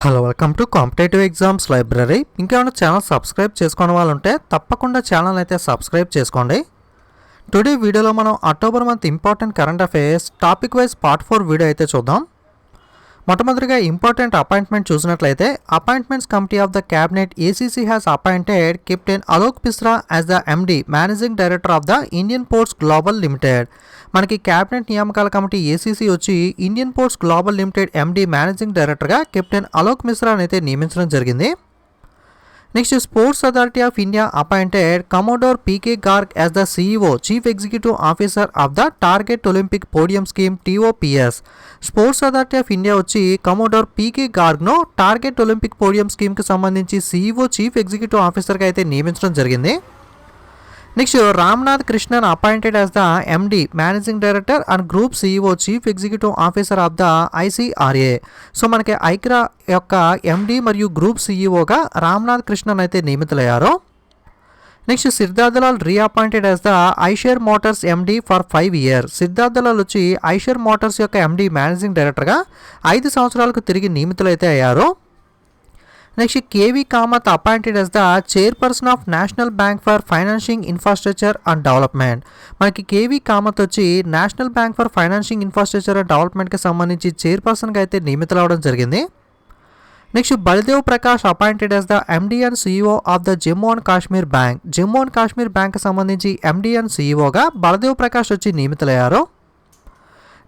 Hello welcome to competitive exams library. ఇంకేమైనా channel subscribe చేసుకునే వాళ్ళు ఉంటే తప్పకుండా ఛానల్ అయితే సబ్స్క్రైబ్ చేసుకోండి. టుడే వీడియోలో మనం October month important current affairs topic wise part 4 video అయితే చూద్దాం. మొట్టమొదటిగా ఇంపార్టెంట్ అపాయింట్మెంట్ చూసినట్లయితే appointments committee of the cabinet ACC has appointed captain Alok Mishra as the MD managing director of the Indian ports global limited. మనకి cabinet నియామకాల committee ACC వచ్చి Indian ports global limited ఎండి managing డైరెక్టర్గా captain Alok మిశ్రాని అయితే నియమించడం జరిగింది. Next, sports authority of India appointed commodore PK Garg as the CEO chief executive officer of the target Olympic podium scheme TOPS. Sports authority of India వచ్చి commodore PK గార్గ్ను target Olympic podium స్కీమ్కి సంబంధించి CEO chief executive ఆఫీసర్గా అయితే నియమించడం జరిగింది. Next, Ramnath Krishnan appointed as the MD managing director and group CEO chief executive officer of the ICRA. So మనకి ICRA యొక్క ఎండి మరియు గ్రూప్ సిఇఓగా రామ్నాథ్ కృష్ణన్ అయితే నియమితులయ్యారు. Next, Siddhartha Lal reappointed as the Eicher Motors MD for 5 years. Siddhartha Lal వచ్చి ఐషర్ మోటార్స్ యొక్క ఎండి మేనేజింగ్ డైరెక్టర్గా 5 సంవత్సరాలకు తిరిగి నియమితులైతే అయ్యారు. Next, KV Kamath appointed as the chairperson of national bank for financing infrastructure and development. మనకి కేవీ కామత్ వచ్చి national bank for financing infrastructure and డెవలప్మెంట్కి సంబంధించి చైర్పర్సన్గా అయితే నియమితులవడం జరిగింది. Next, Baldev Prakash appointed as the MD and CEO of the Jammu and Kashmir bank. Jammu and Kashmir బ్యాంక్కి సంబంధించి ఎండి అండ్ సిఇఓగా బల్దేవ్ ప్రకాష్ వచ్చి నియమితులయ్యారు.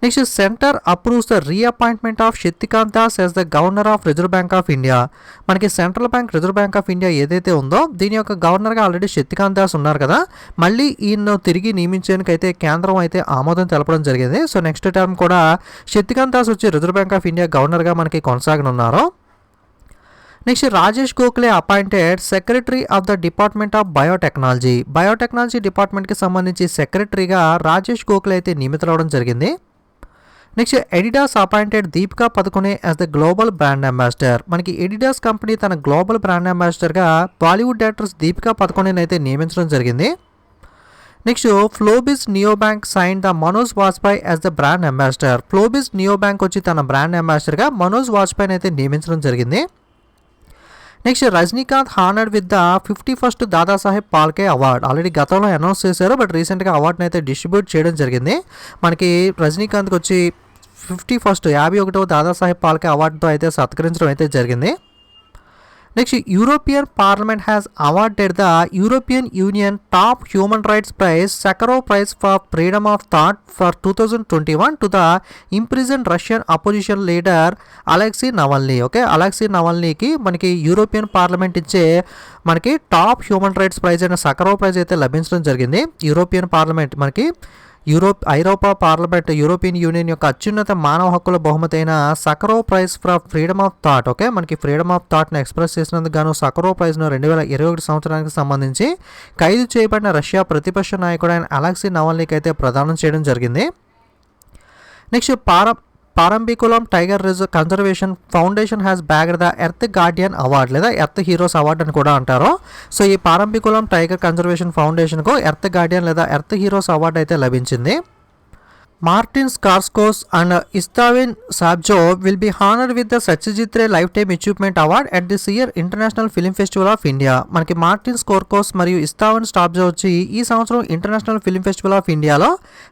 Next, centre approves the reappointment of Shaktikanta Das as the governor of reserve bank of India. మనకి central bank reserve bank of India ఏదైతే ఉందో దీని యొక్క గవర్నర్గా ఆల్రెడీ శక్తికాంత్ దాస్ ఉన్నారు కదా, మళ్ళీ ఈయన తిరిగి నియమించడానికి అయితే కేంద్రం అయితే ఆమోదం తెలపడం జరిగింది. సో నెక్స్ట్ టర్మ్ కూడా శక్తికాంత్ దాస్ వచ్చి రిజర్వ్ బ్యాంక్ ఆఫ్ ఇండియా గవర్నర్గా మనకి కొనసాగనున్నారు. Next, Rajesh Gokhale appointed secretary of the department of biotechnology. Biotechnology డిపార్ట్మెంట్కి సంబంధించి సెక్రటరీగా రాజేష్ గోఖలే అయితే నియమితులవడం జరిగింది. Next, Adidas appointed Deepika Padukone as the global brand ambassador. మనకి ఎడిడాస్ కంపెనీ తన గ్లోబల్ బ్రాండ్ అంబాసిడర్గా బాలీవుడ్ యాక్ట్రెస్ దీపికా పదుకొనేని అయితే నియమించడం జరిగింది. Next, Flobiz neo bank sign the Manoj Vajpayee as the brand ambassador. Flobiz neo bank వచ్చి తన బ్రాండ్ అంబాసిడర్గా మనోజ్ వాజ్పేయిని అయితే నియమించడం జరిగింది. Next, Rajinikanth honoured with the 51st Dadasaheb Phalke award. Already గతంలో అనౌన్స్ చేశారు, బట్ రీసెంట్గా అవార్డుని అయితే డిస్ట్రిబ్యూట్ చేయడం జరిగింది. మనకి రజనీకాంత్కి వచ్చి 51వ దాదాసాహెబ్ పాల్కే అవార్డుతో అయితే సత్కరించడం అయితే జరిగింది. Next, European Parliament has awarded the European Union top human rights prize Sakharov prize for freedom of thought for 2021 to the imprison Russian opposition leader Alexei Navalny. Okay, Alexei నవల్నీకి మనకి యూరోపియన్ పార్లమెంట్ ఇచ్చే మనకి top human rights praise అయిన Sakharov praise అయితే లభించడం జరిగింది. European parliament మనకి ఐరోపా పార్లమెంట్ యూరోపియన్ యూనియన్ యొక్క అత్యున్నత మానవ హక్కుల బహుమతి అయిన Sakharov prize for freedom of thought. Okay, మనకి ఫ్రీడమ్ ఆఫ్ థాట్ని ఎక్స్ప్రెస్ చేసినందుకు గాను సకరోవ్ ప్రైజ్ను 2021 సంవత్సరానికి సంబంధించి ఖైదు చేయబడిన రష్యా ప్రతిపక్ష నాయకుడైన అలెక్సీ నవల్నీకి అయితే ప్రదానం చేయడం జరిగింది. Next, Parambikulam tiger reserve conservation foundation has bagged the earth guardian award లేదా ఎర్త్ హీరోస్ అవార్డ్ అని కూడా అంటారు. సో ఈ పారంబికులం టైగర్ కన్జర్వేషన్ ఫౌండేషన్కు ఎర్త్ గార్డియన్ లేదా ఎర్త్ హీరోస్ అవార్డు అయితే లభించింది. Martin Scorsese and Istvan Szabo will be honoured with the Satyajit Ray lifetime achievement award at this year international film festival of India. మనకి Martin Scorsese మరియు Istvan సాబ్జో వచ్చి ఈ సంవత్సరం international film festival of ఇండియాలో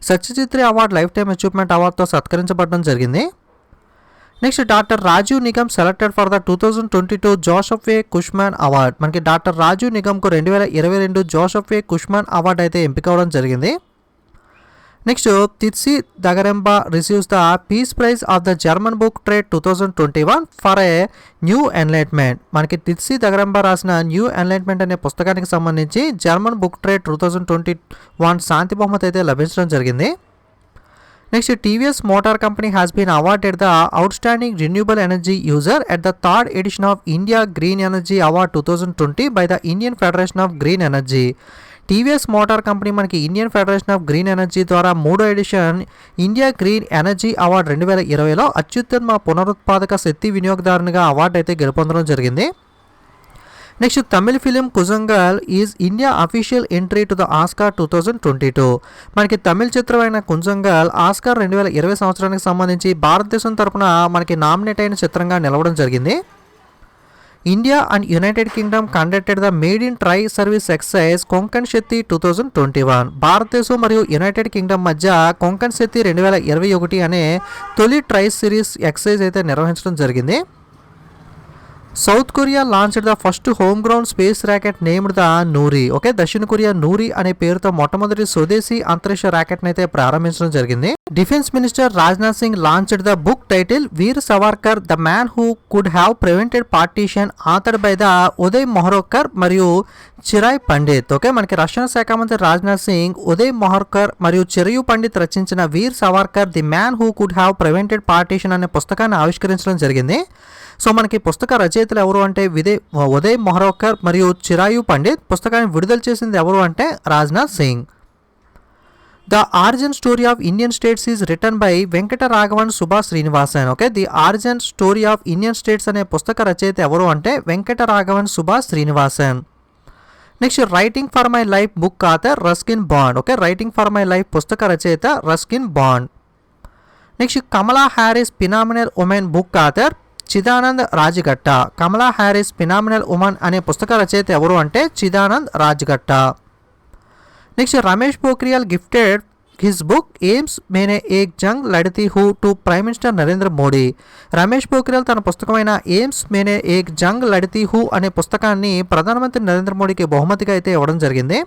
Satyajit Ray award lifetime achievement అవార్డుతో సత్కరించబడడం జరిగింది. Next, doctor Rajiv Nigam selected for the 2022 Joseph A Cushman award. మనకి డాక్టర్ రాజీవ్ నిగమ్కు 2022 జోసెఫ్ ఏ కుష్మాన్ అవార్డు అయితే ఎంపిక అవ్వడం జరిగింది. Next, Tsitsi Dangarembga receives the peace prize of the German book trade 2021 for a new enlightenment. మనకి తిత్సీ దగరెంబా రాసిన new enlightenment అనే పుస్తకానికి సంబంధించి జర్మన్ బుక్ ట్రేడ్ 2021 శాంతి బహుమతి అయితే లభించడం జరిగింది. Next, TVS motor company has been awarded the outstanding renewable energy user at the 3rd edition of India green energy award 2020 by the Indian federation of green energy. TVS motor company మనకి Indian federation of green energy ద్వారా 3వ edition India green energy award 2020లో అత్యుత్తమ పునరుత్పాదక శక్తి వినియోగదారునిగా award అయితే గెలుపొందడం జరిగింది. Next, Tamil film Koozhangal is India official entry to the Oscar 2022. మనకి తమిళ చిత్రమైన కుంజంగల్ ఆస్కార్ 2020 సంవత్సరానికి సంబంధించి భారతదేశం తరపున మనకి నామినేట్ అయిన చిత్రంగా నిలవడం జరిగింది. India and United Kingdom conducted the maiden tri service exercise Konkan Shakti 2021. భారతదేశం మరియు యునైటెడ్ కింగ్డమ్ మధ్య కొంకణ్ శక్తి 2021 అనే తొలి ట్రై సిరీస్ ఎక్సర్సైజ్ అయితే నిర్వహించడం జరిగింది. South Korea launched the first home ground space rocket named the Nuri. Okay, దక్షిణ కొరియా నూరి అనే పేరుతో మొట్టమొదటి స్వదేశీ అంతరిక్ష ర్యాకెట్ అయితే ప్రారంభించడం జరిగింది. Defence minister Rajnath Singh launched the book title Veer Savarkar the man who could have prevented partition authored by the Uday Mahurkar మరియు చిరాయ్ పండిత్. ఓకే, మనకి రక్షణ శాఖ మంత్రి రాజ్నాథ్ సింగ్ ఉదయ్ మొహర్కర్ మరియు చిరయు పండిత్ రచించిన Veer Savarkar the man who could have prevented partition అనే పుస్తకాన్ని ఆవిష్కరించడం జరిగింది. సో మనకి పుస్తక రచయితలు ఎవరు అంటే ఉదయ్ మొహరోకర్ మరియు చిరాయు పండిత్. పుస్తకాన్ని విడుదల చేసింది ఎవరు అంటే Rajnath Singh. The origin story of Indian states is written by Venkata Raghavan Subha Srinivasan. Okay, the origin story of Indian states అనే పుస్తక రచయిత ఎవరు అంటే Venkata Raghavan Subha Srinivasan. Next writing for my life book author Ruskin Bond. Okay, writing for my life పుస్తక రచయిత Ruskin Bond. Next Kamala Harris phenomenal woman book author Chidanand Rajghatta. Kamala Harris phenomenal woman అనే పుస్తక రచయిత ఎవరు అంటే Chidanand Rajghatta. Next Ramesh Pokhriyal gifted his book AIIMS Mein Ek Jung Ladte Hue to prime minister Narendra Modi. Ramesh Pokhriyal తన పుస్తకమైన ఎయిమ్స్ మేనే ఏక్ జంగ్ లడితీ హూ అనే పుస్తకాన్ని ప్రధానమంత్రి నరేంద్ర మోడీకి బహుమతిగా అయితే ఇవ్వడం జరిగింది.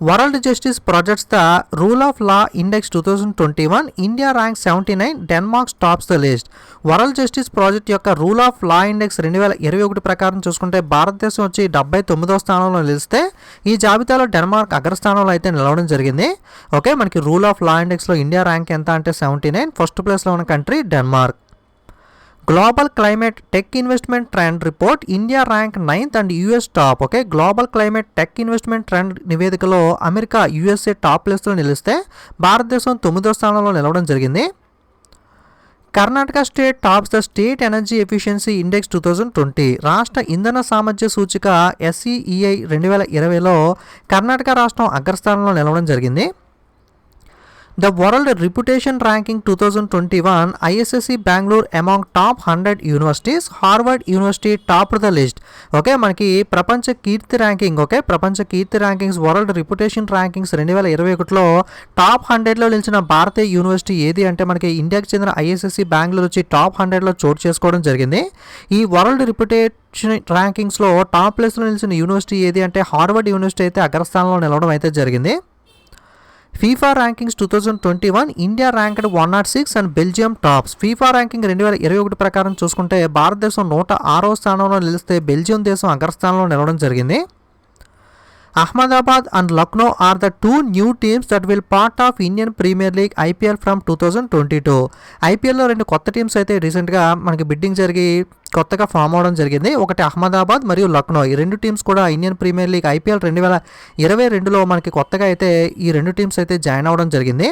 World justice projects the rule of law index 2021. India rank 79, Denmark tops the list. World justice project యొక్క రూల్ ఆఫ్ లా ఇండెక్స్ 2021 ప్రకారం చూసుకుంటే భారతదేశం వచ్చి 79వ స్థానంలో నిలిస్తే ఈ జాబితాలో డెన్మార్క్ అగ్రస్థానంలో అయితే నిలవడం జరిగింది. ఓకే, మనకి రూల్ ఆఫ్ లా ఇండెక్స్లో ఇండియా ర్యాంక్ ఎంత అంటే 79, ఫస్ట్ ప్లేస్లో ఉన్న country Denmark. Global climate tech investment trend report India rank 9th and US top. Okay, global climate tech investment trend నివేదికలో అమెరికా యూఎస్ఏ టాప్ ప్లేస్లో నిలిస్తే భారతదేశం 9వ స్థానంలో నిలవడం జరిగింది. Karnataka state tops the state energy efficiency index 2020. రాష్ట్ర ఇంధన సామర్థ్య సూచిక SEEI 2020లో కర్ణాటక రాష్ట్రం అగ్రస్థానంలో నిలవడం జరిగింది. The world reputation ranking 2021 ISSE Bengaluru among top 100 universities. Harvard university top the list. Okay, మనకి ప్రపంచ కీర్తి ర్యాంకింగ్. ఓకే, ప్రపంచ కీర్తి ర్యాంకింగ్స్ వరల్డ్ రిప్యుటేషన్ ర్యాంకింగ్స్ 2021లో టాప్ 100లో నిలిచిన భారతీయ యూనివర్సిటీ ఏది అంటే మనకి ఇండియాకి చెందిన ISSE బెంగళూరు వచ్చి టాప్ 100లో చోటు చేసుకోవడం జరిగింది. ఈ వరల్డ్ రిప్యుటేషన్ ర్యాంకింగ్స్లో టాప్ ప్లేస్లో నిలిచిన యూనివర్సిటీ ఏది అంటే హార్వర్డ్ యూనివర్సిటీ అయితే అగ్రస్థానంలో నిలవడం అయితే జరిగింది. FIFA rankings 2021 India ranked 106 and Belgium tops. FIFA ranking 2021 ప్రకారం చూసుకుంటే భారతదేశం 106వ స్థానంలో నిలిస్తే బెల్జియం దేశం అగ్రస్థానంలో నిలవడం జరిగింది. Ahmedabad and Lucknow are the 2 new teams that will part of Indian premier league IPL from 2022. IPLలో 2 కొత్త టీమ్స్ అయితే రీసెంట్గా మనకి బిడ్డింగ్ జరిగి కొత్తగా ఫామ్ అవడం జరిగింది. ఒకటి అహ్మదాబాద్ మరియు లక్నో. ఈ 2 టీమ్స్ కూడా ఇండియన్ ప్రీమియర్ లీగ్ IPL 2022లో మనకి కొత్తగా అయితే ఈ 2 టీమ్స్ అయితే జాయిన్ అవ్వడం జరిగింది.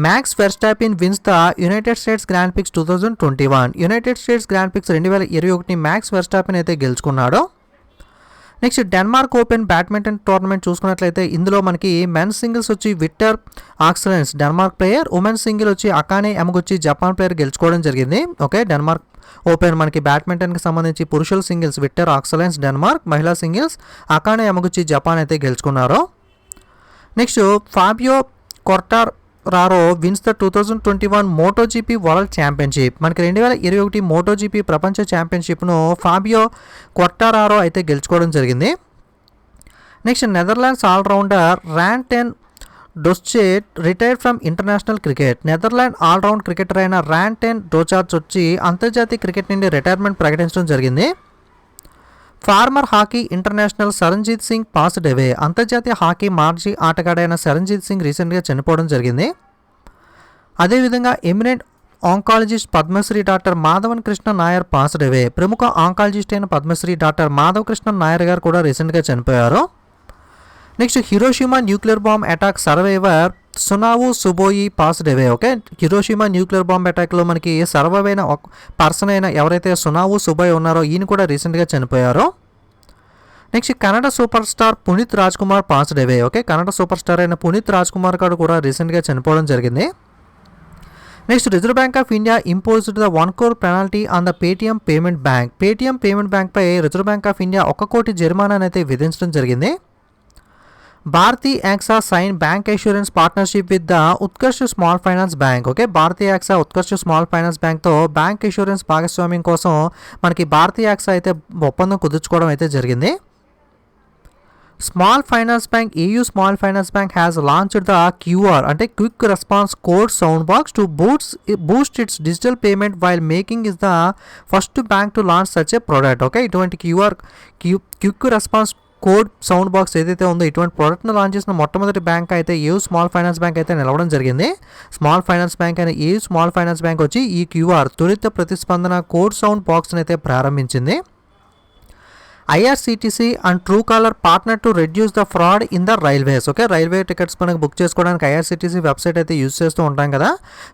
Max Verstappen wins the United States grand prix 2021. United States grand prix 2021ని మ్యాక్స్ వెర్స్టాపిన్ అయితే గెలుచుకున్నాడు. Next Denmark open badminton tournament చూసుకున్నట్లయితే ఇందులో మనకి మెన్స్ సింగిల్స్ వచ్చి Viktor Axelsen Denmark player, women's single వచ్చి అకానే యమగుచి జపాన్ ప్లేయర్ గెలుచుకోవడం జరిగింది. ఓకే, డెన్మార్క్ ఓపెన్ మనకి బ్యాడ్మింటన్కి సంబంధించి పురుషుల సింగిల్స్ విక్టర్ ఆక్సలెన్స్ డెన్మార్క్, మహిళా సింగిల్స్ అకానే యమగుచి జపాన్ అయితే గెలుచుకున్నారు. Next Fabio Quartararo wins the 2021 MotoGP world championship. మనకి 2021 మోటోజీపీ ప్రపంచ ఛాంపియన్షిప్ను ఫాబియో క్వార్టారారో అయితే గెలుచుకోవడం జరిగింది. Next Netherlands allrounder Ryan Doeschate retired from international cricket. Netherland allround cricketer అయిన ర్యాన్ డొచార్జ్ వచ్చి అంతర్జాతీయ క్రికెట్ నుండి రిటైర్మెంట్ ప్రకటించడం జరిగింది. Former hockey international Saranjeet Singh passed away. అంతర్జాతీయ హాకీ మాజీ ఆటగాడైన సరంజీత్ సింగ్ రీసెంట్గా చనిపోవడం జరిగింది. అదేవిధంగా eminent oncologist Padmashri doctor Madhavan Krishna Nair passed away. ప్రముఖ ఆంకాలజిస్ట్ అయిన పద్మశ్రీ డాక్టర్ మాధవ్ కృష్ణ నాయర్ గారు కూడా రీసెంట్గా చనిపోయారు. Next Hiroshima nuclear bomb attack survivor Sunao Tsuboi passed away. Okay, Hiroshima nuclear bomb అటాక్లో మనకి సర్వైవ్ అయిన పర్సన్ అయిన ఎవరైతే సునావు సుబోయ్ ఉన్నారో ఈయన కూడా రీసెంట్గా చనిపోయారు. Next Kannada superstar Puneeth Raj Kumar passed away. Okay, Kannada superstar అయిన పునీత్ రాజ్ కుమార్ గారు కూడా రీసెంట్గా చనిపోవడం జరిగింది. Next reserve bank of India imposed the 1 crore penalty on the Paytm payment bank. Paytm payment బ్యాంక్పై రిజర్వ్ బ్యాంక్ ఆఫ్ ఇండియా 1 కోటి జరిమానాను అయితే విధించడం జరిగింది. Bharti AXA sign bank insurance partnership with the Utkarsh small finance bank. Okay, Bharti AXA Utkarsh small finance బ్యాంక్తో bank insurance భాగస్వామ్యం కోసం మనకి Bharati hacksaw అయితే ఒప్పందం కుదుర్చుకోవడం అయితే జరిగింది. Small finance bank AU small finance bank has launched the QR అంటే quick response code sound box to boost its digital payment while making is the first bank to launch such a product. Okay, ఇటువంటి quick response code sound box ఏదైతే ఉందో ఇటువంటి ప్రోడక్ట్ను launch చేసిన మొట్టమొదటి bank అయితే AU small finance bank అయితే నిలవడం జరిగింది. స్మాల్ ఫైనాన్స్ బ్యాంక్ అయిన ఏయూ స్మాల్ ఫైనాన్స్ బ్యాంక్ వచ్చి ఈ QR త్వరిత ప్రతిస్పందన కోడ్ సౌండ్ బాక్స్ని అయితే ప్రారంభించింది. IRCTC and Truecaller partner to reduce the fraud in the railways. Okay, railway tickets మనకు బుక్ చేసుకోవడానికి IRCTC వెబ్సైట్ అయితే యూజ్ చేస్తూ ఉంటాం కదా.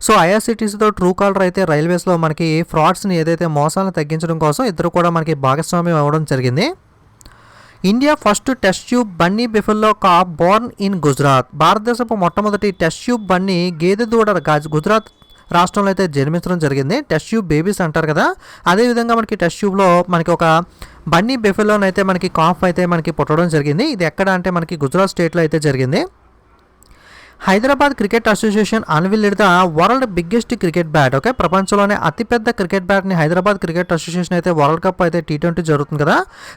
సో IRCTCతో ట్రూ కాలర్ అయితే రైల్వేస్లో మనకి ఫ్రాడ్స్ని ఏదైతే మోసాలను తగ్గించడం కోసం ఇద్దరు కూడా మనకి భాగస్వామ్యం అవ్వడం జరిగింది. India first test tube Banni buffalo calf born in Gujarat. భారతదేశపు మొట్టమొదటి టెస్ట్ ట్యూబ్ బన్నీ గేదె దూడ గుజరాత్ రాష్ట్రంలో అయితే జన్మించడం జరిగింది. టెస్ట్ ట్యూబ్ బేబీస్ అంటారు కదా, అదేవిధంగా మనకి టెస్ట్ ట్యూబ్లో మనకి ఒక బన్నీ బెఫెలోనైతే మనకి కాఫ్ అయితే మనకి పుట్టడం జరిగింది. ఇది ఎక్కడ అంటే మనకి గుజరాత్ స్టేట్లో అయితే జరిగింది. Hyderabad cricket association unveiled the world biggest cricket bat. Okay, ప్రపంచంలోనే అతిపెద్ద క్రికెట్ బ్యాట్ని హైదరాబాద్ క్రికెట్ అసోసియేషన్ అయితే వరల్డ్ కప్ అయితే T20 జరుగుతుంది కదా.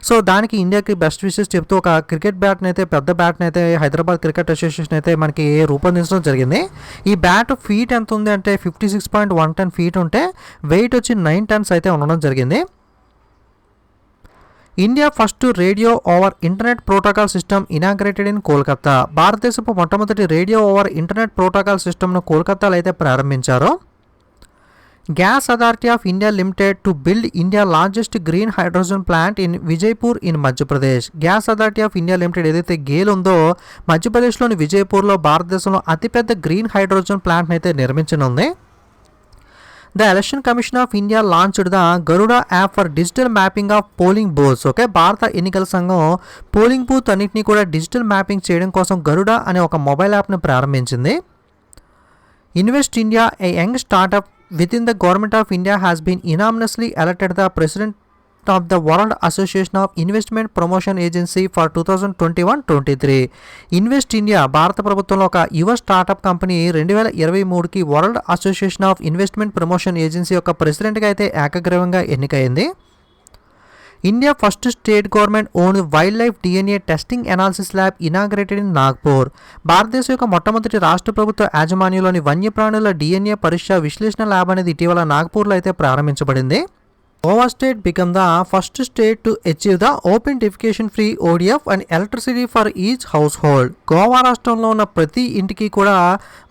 సో దానికి ఇండియాకి బెస్ట్ విషెస్ చెప్తూ ఒక క్రికెట్ బ్యాట్ని అయితే పెద్ద బ్యాట్ని అయితే హైదరాబాద్ క్రికెట్ అసోసియేషన్ అయితే మనకి రూపొందించడం జరిగింది. ఈ బ్యాట్ ఫీట్ ఎంత ఉంది అంటే 56.110 ఫీట్ ఉంటే వెయిట్ వచ్చి 9 tons అయితే ఉండడం జరిగింది. India first radio over internet protocol system inaugurated in Kolkata. భారతదేశపు మొట్టమొదటి రేడియో ఓవర్ ఇంటర్నెట్ ప్రోటోకాల్ సిస్టమ్ను కోల్కతాలో అయితే ప్రారంభించారు. Gas authority of India limited to build India largest green hydrogen plant in Vijaypur in Madhya Pradesh. Gas authority of India limited ఏదైతే గేల్ ఉందో మధ్యప్రదేశ్లోని విజయపూర్లో భారతదేశంలో అతిపెద్ద గ్రీన్ హైడ్రోజన్ ప్లాంట్ని అయితే నిర్మించనుంది. The election commission of India launched the Garuda app for digital mapping of polling booths. Okay, భారత ఎన్నికల సంఘం పోలింగ్ బూత్ అన్నింటినీ కూడా డిజిటల్ మ్యాపింగ్ చేయడం కోసం గరుడ అనే ఒక మొబైల్ యాప్ను ప్రారంభించింది. Invest India, A young startup within the government of India, has been unanimously elected the president of the World Association of Investment Promotion Agency for 2021-23. Invest India భారత ప్రభుత్వంలో ఒక యువ స్టార్టప్ కంపెనీ 2023కి world association of investment promotion agency యొక్క ప్రెసిడెంట్గా అయితే ఏకగ్రీవంగా ఎన్నికైంది. India first state government owned wildlife DNA testing analysis lab inaugurated in Nagpur. భారతదేశం యొక్క మొట్టమొదటి రాష్ట్ర ప్రభుత్వ యాజమాన్యంలోని వన్యప్రాణుల DNA పరీక్ష విశ్లేషణ ల్యాబ్ అనేది ఇటీవల నాగ్పూర్లో అయితే ప్రారంభించబడింది. Goa state become the first state to achieve the open defecation free ODF and electricity for each house hold. Goa రాష్ట్రంలో ఉన్న ప్రతి ఇంటికి కూడా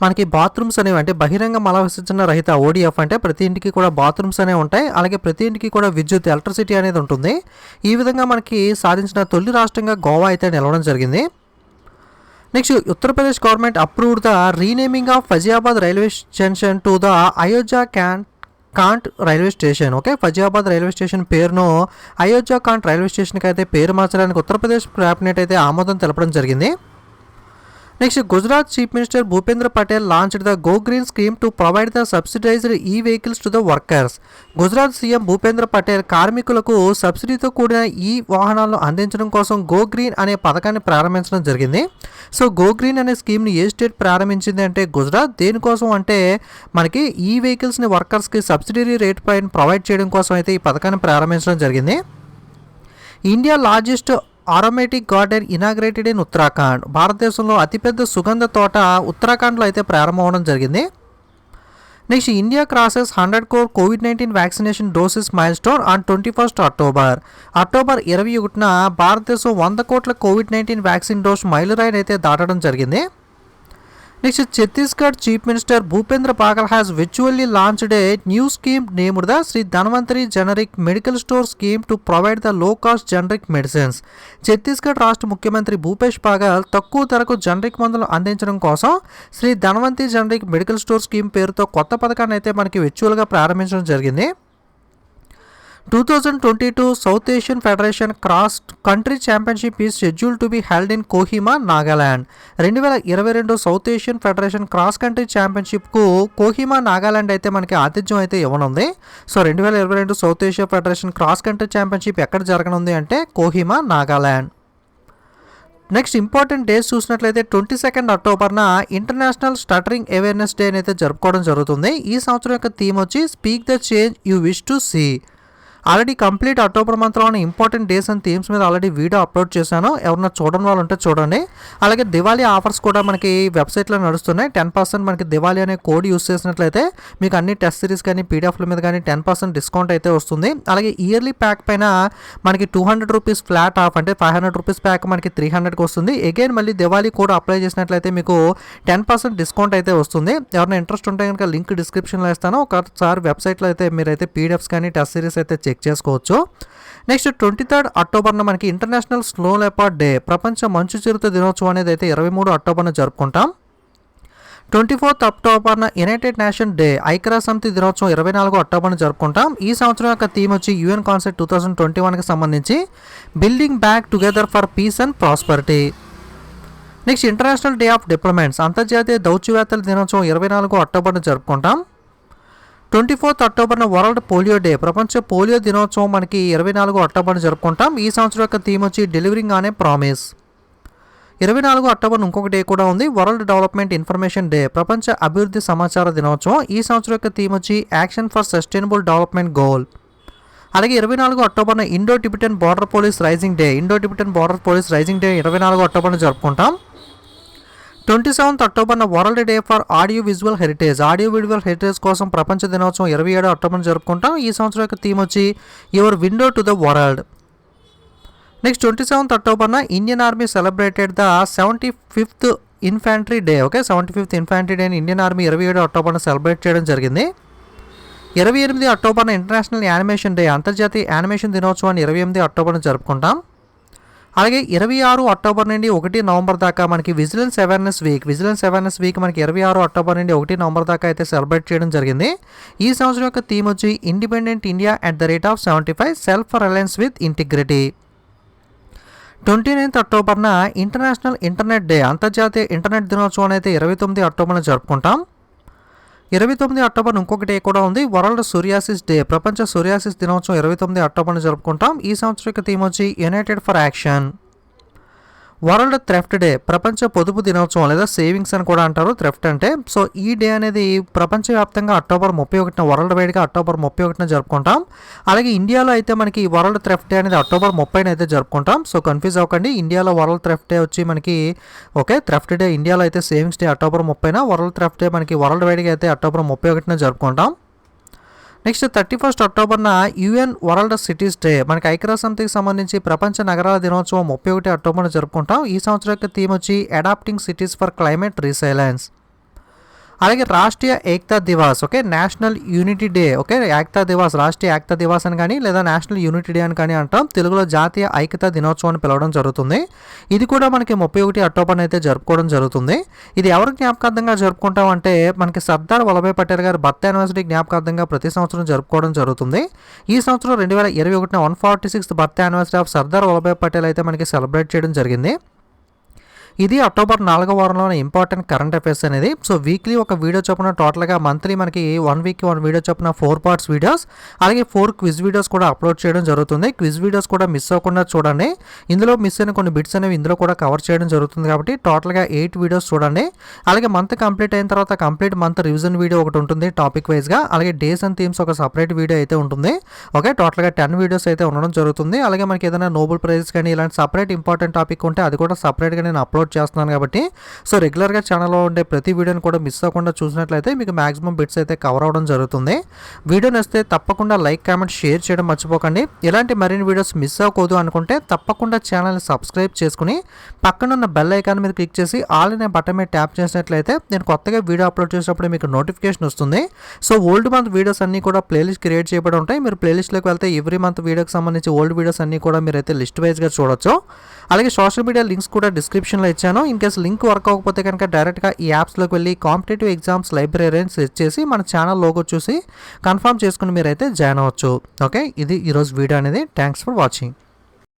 మనకి బాత్రూమ్స్ అనేవి అంటే బహిరంగ మల విసర్జన రహిత ODF అంటే ప్రతి ఇంటికి కూడా బాత్రూమ్స్ అనేవి ఉంటాయి. అలాగే ప్రతి ఇంటికి కూడా విద్యుత్ ఎలక్ట్రిసిటీ అనేది ఉంటుంది. ఈ విధంగా మనకి సాధించిన తొలి రాష్ట్రంగా గోవా అయితే నిలవడం జరిగింది. Next Uttar Pradesh government approved the renaming of Faizabad railway station to the Ayodhya cantt railway station. Okay, Faizabad railway station పేరును అయోధ్య కాంట్ రైల్వే స్టేషన్కి అయితే పేరు మార్చడానికి ఉత్తరప్రదేశ్ క్యాబినెట్ అయితే ఆమోదం తెలపడం జరిగింది. Next Gujarat chief minister Bhupendra Patel launched the go green scheme to provide the subsidised vehicles to the workers. Gujarat CM Bhupendra Patel కార్మికులకు సబ్సిడీతో కూడిన వాహనాలను అందించడం కోసం గో గ్రీన్ అనే పథకాన్ని ప్రారంభించడం జరిగింది. సో గో గ్రీన్ అనే స్కీమ్ని ఏ స్టేట్ ప్రారంభించింది అంటే గుజరాత్. దేనికోసం అంటే మనకి వెహికల్స్ని వర్కర్స్కి సబ్సిడీ రేట్ పైన ప్రొవైడ్ చేయడం కోసం అయితే ఈ పథకాన్ని ప్రారంభించడం జరిగింది. India largest aromatic garden inaugurated in Uttarakhand. భారతదేశంలో అతిపెద్ద సుగంధ తోట ఉత్తరాఖండ్లో అయితే ప్రారంభమవడం జరిగింది. Next India crosses 100 crore COVID-19 vaccination doses milestone on 21 October. October 21న భారతదేశం 100 కోట్ల COVID-19 వ్యాక్సిన్ డోస్ మైలురాయిని అయితే దాటడం జరిగింది. Next Chhattisgarh chief minister Bhupendra Baghel has virtually launched a new scheme named the Shri Dhanvantari generic medical store scheme to provide the low cost generic medicines. Chhattisgarh రాష్ట్ర ముఖ్యమంత్రి భూపేష్ పాగల్ తక్కువ ధరకు జనరిక్ మందులు అందించడం కోసం Shri Dhanvantari generic medical store scheme పేరుతో కొత్త పథకాన్ని అయితే మనకి విర్చువల్గా ప్రారంభించడం జరిగింది. 2022 South Asian Federation Cross Country Championship is scheduled to be held in Kohima, Nagaland. 2022 south Asian federation cross country ఛాంపియన్షిప్కు కోహిమా నాగాలాండ్ అయితే మనకి ఆతిథ్యం అయితే ఇవ్వనుంది. So 2022 south Asia federation cross country championship ఎక్కడ జరగనుంది అంటే Kohima, Nagaland. Next important days చూసినట్లయితే 22 అక్టోబర్న ఇంటర్నేషనల్ స్టటరింగ్ అవేర్నెస్ డే అయితే జరుపుకోవడం జరుగుతుంది. ఈ సంవత్సరం యొక్క థీమ్ వచ్చి speak the change you wish to see. Already complete October మంత్లోని ఇంపార్టెంట్ డేస్ అండ్ థీమ్స్ మీద ఆల్రెడీ వీడియో అప్లోడ్ చేశాను. ఎవరన్నా చూడని వాళ్ళు ఉంటే చూడండి. అలాగే దివాళీ ఆఫర్స్ కూడా మనకి వెబ్సైట్లో నడుస్తున్నాయి. 10% మనకి దివాళీ అనే కోడ్ యూస్ చేసినట్లయితే మీకు అన్ని టెస్ట్ సిరీస్ కానీ పీడిఎఫ్ల మీద కానీ 10% డిస్కౌంట్ అయితే వస్తుంది. అలాగే ఇయర్లీ ప్యాక్ పైన మనకి 200 రూపీస్ ఫ్లాట్ ఆఫ్, అంటే 500 రూపీస్ ప్యాక్ మనకి 300కి వస్తుంది. అగైన్ మళ్ళీ దివాళీ కోడ్ అప్లై చేసినట్లయితే మీకు 10% డిస్కౌంట్ అయితే వస్తుంది. ఎవరైనా ఇంట్రెస్ట్ ఉంటే కనుక లింక్ డిస్క్రిప్షన్లో ఇస్తాను. ఒకసారి వెబ్సైట్లో అయితే మీరైతే పీడిఎఫ్స్ కానీ టెస్ట్ సిరీస్ అయితే చెక్ చేసుకోవచ్చు. నెక్స్ట్ 23 అక్టోబర్న మనకి ఇంటర్నేషనల్ స్నో లెపర్డ్ డే, ప్రపంచ మంచు చిరుత దినోత్సవం అనేది అయితే 23 అక్టోబర్న జరుపుకుంటాం. 24 అక్టోబర్న యునైటెడ్ నేషన్ డే, ఐక్యరాజ్య సమితి దినోత్సవం 24 అక్టోబర్న జరుపుకుంటాం. ఈ సంవత్సరం యొక్క థీమ్ వచ్చి యూఎన్ కాన్సెప్ట్ 2021కి సంబంధించి building back together for peace and prosperity. Next international day of diplomats, అంతర్జాతీయ దౌత్యవేత్తల దినోత్సవం 24 అక్టోబర్న జరుపుకుంటాం. 24 అక్టోబర్న వరల్డ్ పోలియో డే, ప్రపంచ పోలియో దినోత్సవం మనకి 24 అక్టోబర్న జరుపుకుంటాం. ఈ సంవత్సరం యొక్క థీమ్ వచ్చి delivering on a promise. 24 October ఇంకొక డే కూడా ఉంది, వరల్డ్ డెవలప్మెంట్ ఇన్ఫర్మేషన్ డే, ప్రపంచ అభివృద్ధి సమాచార దినోత్సవం. ఈ సంవత్సరం యొక్క థీమ్ వచ్చి action for sustainable development goal. అలాగే 24 అక్టోబర్న Indo Tibetan border police raising day, Indo Tibetan border police raising day 24 అక్టోబర్న జరుపుకుంటాం. 27 అక్టోబర్న world day for audio visual heritage, audio visual heritage కోసం ప్రపంచ దినోత్సవం 27 అక్టోబర్న జరుపుకుంటాం. ఈ సంవత్సరం యొక్క థీమ్ వచ్చి your window to the world. Next 27 అక్టోబర్న Indian army celebrated the 75th infantry day. Okay, 75th infantry డేని ఇండియన్ ఆర్మీ 27 అక్టోబర్న సెలబ్రేట్ చేయడం జరిగింది. 28 అక్టోబర్న ఇంటర్నేషనల్ యానిమేషన్ డే, అంతర్జాతీయ యానిమేషన్ దినోత్సవాన్ని 28 అక్టోబర్న జరుపుకుంటాం. అలాగే 26 అక్టోబర్ నుండి 1 నవంబర్ దాకా మనకి vigilance awareness week, vigilance awareness week మనకి 26 అక్టోబర్ నుండి 1 నవంబర్ దాకా అయితే సెలబ్రేట్ చేయడం జరిగింది. ఈ సంవత్సరం యొక్క థీమ్ వచ్చి independent India at the rate of 75, self reliance with integrity. 29 అక్టోబర్న ఇంటర్నేషనల్ ఇంటర్నెట్ డే, అంతర్జాతీయ ఇంటర్నెట్ దినోత్సవం అయితే 29 అక్టోబర్న జరుపుకుంటాం. 29 అక్టోబర్ ఇంకొక డే కూడా ఉంది, వరల్డ్ సోరియాసిస్ డే, ప్రపంచ సోరియాసిస్ దినోత్సవం 29 అక్టోబర్న జరుపుకుంటాం. ఈ సంవత్సరం యొక్క థీమ్ వచ్చి united for action. World thrift day, ప్రపంచ పొదుపు దినోత్సవం లేదా సేవింగ్స్ అని కూడా అంటారు థ్రెఫ్ట్ అంటే. సో ఈ డే అనేది ప్రపంచవ్యాప్తంగా అక్టోబర్ 31న, వరల్డ్ వైడ్గా అక్టోబర్ 31న జరుపుకుంటాం. అలాగే ఇండియాలో అయితే మనకి వరల్డ్ థ్రెఫ్ట్ డే అనేది అక్టోబర్ 30న అయితే జరుపుకుంటాం. సో కన్ఫ్యూజ్ అవ్వకండి, ఇండియాలో వరల్డ్ థ్రెఫ్ట్ డే వచ్చి మనకి ఓకే థ్రెఫ్ట్ డే ఇండియాలో అయితే సేవింగ్స్ డే అక్టోబర్ 30న, వరల్డ్ థ్రెఫ్ట్ డే మనకి వరల్డ్ వైడ్గా అయితే అక్టోబర్ 31న జరుపుకుంటాం. నెక్స్ట్ 31 అక్టోబర్న యుఎన్ వరల్డ్ సిటీస్ డే, మనకి ఐక్యరాజ్య సమితికి సంబంధించి ప్రపంచ నగరాల దినోత్సవం 31 అక్టోబర్న జరుపుకుంటాం. ఈ సంవత్సరం యొక్క థీమ్ వచ్చి adapting cities for climate resilience. అలాగే Rashtriya Ekta Diwas, okay national unity day, okay Ekta Diwas, Rashtriya Ekta Diwas అని కానీ లేదా నేషనల్ యూనిటీ డే అని కానీ అంటాం. తెలుగులో జాతీయ ఐక్యతా దినోత్సవం అని పిలవడం జరుగుతుంది. ఇది కూడా మనకి 31 అక్టోబర్న అయితే జరుపుకోవడం జరుగుతుంది. ఇది ఎవరి జ్ఞాపకార్థంగా జరుపుకుంటాం అంటే మనకి సర్దార్ వల్లభాయ్ పటేల్ గారి బర్త్ యానివర్సరీ జ్ఞాపకార్థంగా ప్రతి సంవత్సరం జరుపుకోవడం జరుగుతుంది. ఈ సంవత్సరం 2021 146th birth anniversary of Sardar Vallabhbhai Patel అయితే మనకి సెలబ్రేట్ చేయడం జరిగింది. ఇది అక్టోబర్ 4వ వారంలోనే ఇంపార్టెంట్ కరెంట్ అఫైర్స్ అనేది. సో వీక్లీ ఒక వీడియో చొప్పున టోటల్గా మంత్లీ మనకి 1 వీక్కి 1 వీడియో చొప్పున 4 పార్ట్స్ వీడియోస్, అలాగే 4 క్విజ్ వీడియోస్ కూడా అప్లోడ్ చేయడం జరుగుతుంది. క్విజ్ వీడియోస్ కూడా మిస్ అవ్వకుండా చూడండి. ఇందులో మిస్ అయిన కొన్ని బిట్స్ అనేవి ఇందులో కూడా కవర్ చేయడం జరుగుతుంది కాబట్టి టోటల్గా 8 వీడియోస్ చూడండి. అలాగే మంత్ కంప్లీట్ అయిన తర్వాత కంప్లీట్ మంత్ రివిజన్ వీడియో ఒకటి ఉంటుంది టాపిక్ వైజ్గా. అలాగే డేస్ అండ్ థీమ్స్ ఒక సపరేట్ వీడియో అయితే ఉంటుంది. ఓకే టోటల్గా 10 వీడియోస్ అయితే ఉండడం జరుగుతుంది. అలాగే మనకి ఏదైనా నోబెల్ ప్రైజెస్ కానీ ఇలాంటి సపరేట్ ఇంపార్టెంట్ టాపిక్ ఉంటే అది కూడా సపరేట్గా నేను అప్లోడ్ చేస్తున్నాను కాబట్టి సో రెగ్యులర్గా ఛానల్లో ఉండే ప్రతి వీడియోని కూడా మిస్ అవ్వకుండా చూసినట్లయితే మీకు మాక్సిమం బిట్స్ అయితే కవర్ అవ్వడం జరుగుతుంది. వీడియో నచ్చితే తప్పకుండా లైక్ కామెంట్ షేర్ చేయడం మర్చిపోకండి. ఇలాంటి మరిన్ని వీడియోస్ మిస్ అవ్వకూడదు అనుకుంటే తప్పకుండా ఛానల్ని సబ్స్క్రైబ్ చేసుకుని పక్కనున్న బెల్ ఐకాన్ మీద క్లిక్ చేసి ఆల్ అనే బటన్ మీద ట్యాప్ చేసినట్లయితే నేను కొత్తగా వీడియో అప్లోడ్ చేసినప్పుడు మీకు నోటిఫికేషన్ వస్తుంది. సో ఓల్డ్ మంత్ వీడియోస్ అన్నీ కూడా ప్లేలిస్ట్ క్రియేట్ చేయబడి ఉంటాయి. మీరు ప్లేలిస్ట్లోకి వెళ్తే ఎవ్రీ మంత్ వీడియోకి సంబంధించి ఓల్డ్ వీడియోస్ అన్నీ కూడా మీరైతే లిస్ట్ వైజ్గా చూడొచ్చు. అలాగే సోషల్ మీడియా లింక్స్ కూడా డిస్క్రిప్షన్లో ఇచ్చాను. ఇన్ కేస్ లింక్ వర్క్ అవ్వకపోతే కనుక డైరెక్ట్గా ఈ యాప్స్లోకి వెళ్ళి కాంపిటేటివ్ ఎగ్జామ్స్ లైబ్రరీ అని సెర్చ్ చేసి మన ఛానల్ లోగో చూసి కన్ఫర్మ్ చేసుకుని మీరైతే జాయిన్ అవ్వచ్చు. ఓకే, ఇది ఈరోజు వీడియో అనేది. Thanks for watching.